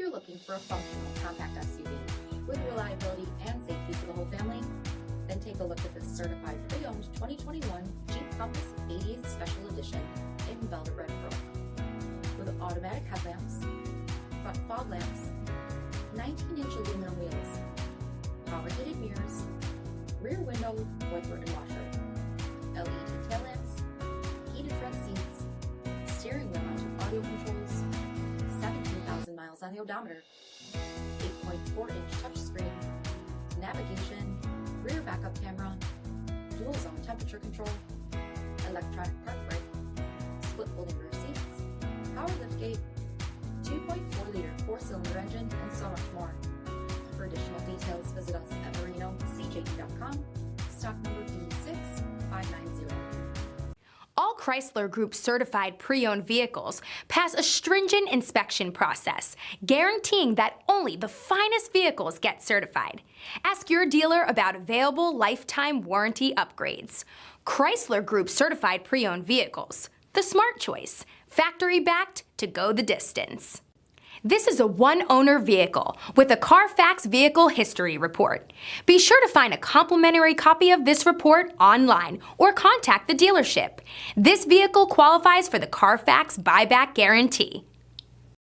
you're looking for a functional compact SUV with reliability and safety for the whole family, then take a look at this certified pre-owned 2021 Jeep Compass 80th Special Edition in Velvet Red Pearl. With automatic headlamps, front fog lamps, 19-inch aluminum wheels, power heated mirrors, rear window wiper and washer, LED tail lamps, heated front seats, steering wheel mounted audio controls, 17,000 miles on the odometer, 8.4-inch touchscreen, navigation, rear backup camera, dual zone temperature control, electronic park brake, split folding rear seats, power liftgate, 2.4-liter 4-cylinder engine, and so much more. For additional details, visit us at MarinoCJD.com, stock number D6590. All Chrysler Group certified pre-owned vehicles pass a stringent inspection process, guaranteeing that only the finest vehicles get certified. Ask your dealer about available lifetime warranty upgrades. Chrysler Group certified pre-owned vehicles, the smart choice, factory backed to go the distance. This is a one-owner vehicle with a CARFAX vehicle history report. Be sure to find a complimentary copy of this report online or contact the dealership. This vehicle qualifies for the CARFAX buyback guarantee.